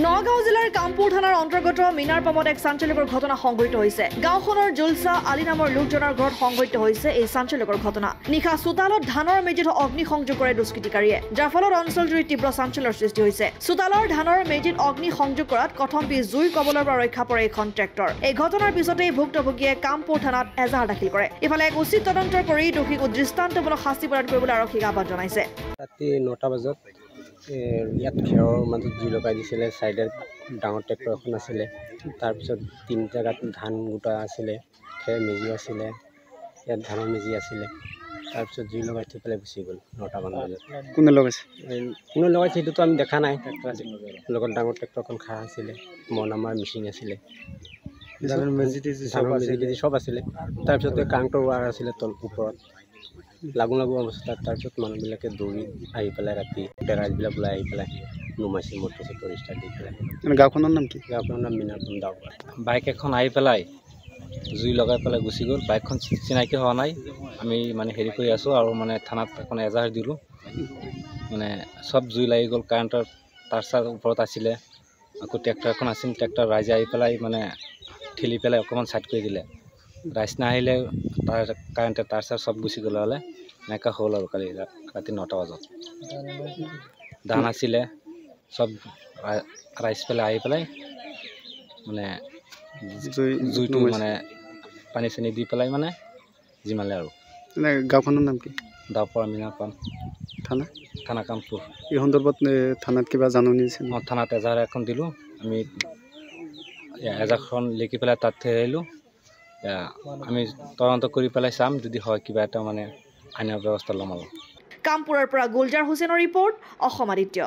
নগাঁও জিলাৰ কামপুৰ থানাৰ অন্তৰ্গত মিনাৰপামত এক চাঞ্চল্যকৰ ঘটনা সংঘটিত হৈছে। গাঁওখনৰ জুলছা আলী নামৰ লোকজনৰ ঘৰত সংঘটিত হৈছে এই চাঞ্চল্যকৰ ঘটনা। নিশা চোতালত ধানৰ মেজিত অগ্নিসংযোগ কৰে দুষ্কৃতিকাৰীয়ে, যাৰ ফলত অঞ্চলজুৰি তীব্ৰ চাঞ্চল্যৰ সৃষ্টি হৈছে। চোতালৰ ধানৰ মেজিত অগ্নিসংযোগ কৰাত কথমপি জুইৰ কবলৰ পৰা ৰক্ষা পৰে এইখন ট্ৰেক্টৰ। এই ঘটনাৰ পিছতেই ভুক্তভোগীয়ে কামপুৰ থানাত এজাহাৰ দাখিল কৰে। ইফালে এক উচিত তদন্তৰ কৰি দোষীক দৃষ্টান্তমূলক শাস্তি প্ৰদান কৰিবলৈ আৰক্ষীক আহ্বান জনাইছে। ৰাতি 9টা বজাত ইয়াত খেৰৰ মাজত জুই লগাই দিছিলে। চাইডত ডাঙৰ ট্ৰেক্টৰ এখন আছিলে। তাৰপিছত 3 জেগাত ধান গোটা আছিলে, খেৰ মেজি আছিলে, ইয়াত ধানৰ মেজি আছিলে। তাৰপিছত জুই লগাই থৈ পেলাই গুচি গ'ল 9টা মান বজাত। কোনে লগাইছে সেইটোতো আমি দেখা নাই। ট্ৰেক্টৰ লগত ডাঙৰ ট্ৰেক্টৰখন খাৰা আছিলে, মৰণামাৰ মেচিন আছিলে, ধানৰ মেজি চব আছিলে। তাৰপিছত কাৰেণ্টৰ ৱাৰ আছিলে তল ওপৰত লাগু অৱস্থাত। তাৰপিছত মানুহবিলাকে দৌৰি আহি পেলাই ৰাতি ৰাইজবিলাক ওলাই আহি পেলাই নুমাইছে মটৰ ষ্টাৰ্ট দি পেলাই। গাঁওখনৰ নাম কি? গাঁওখনৰ নাম মিনাৰপাম গাঁও। বাইক এখন আহি পেলাই জুই লগাই পেলাই গুচি গ'ল। বাইকখন চিনাকি হোৱা নাই। আমি হেৰি কৰি আছোঁ আৰু থানাত এখন এজাহাৰ দিলোঁ। চব জুই লাগি গ'ল। কাৰেণ্টৰ তাঁৰ চাৰ ওপৰত আছিলে, আকৌ ট্ৰেক্টৰ এখন আছিল। ট্ৰেক্টৰ ৰাইজে আহি পেলাই ঠেলি পেলাই অকণমান ছাইড কৰি দিলে। ৰাইজ নাহিলে কাৰেণ্টে তাঁৰ চাৰ চব গুচি গ'লে হ'লে এনেকুৱা হ'ল আৰু কালি ৰাতি 9টা বজাত। ধান আছিলে চব ৰাইজ পেলাই আহি পেলাই জুইটো পানী চানী দি পেলাই জিমালে আৰু। গাঁওখনৰ নাম কি? দাওপৰা মিনাৰপাম থানা কামপুৰ। এই সন্দৰ্ভত থানাত কিবা জাননী দিছে? থানাত এজাহাৰ এখন দিলোঁ। আমি এজাহাৰখন লিখি পেলাই তাত থৈ আহিলোঁ। আমি তদন্ত কৰি পেলাই চাম, যদি হয় কিবা এটা আইনৰ ব্যৱস্থা ল'ম আৰু। কামপুৰৰ পৰা গুলজাৰ হুছেইনৰ ৰিপৰ্ট, অসম আদিত্য।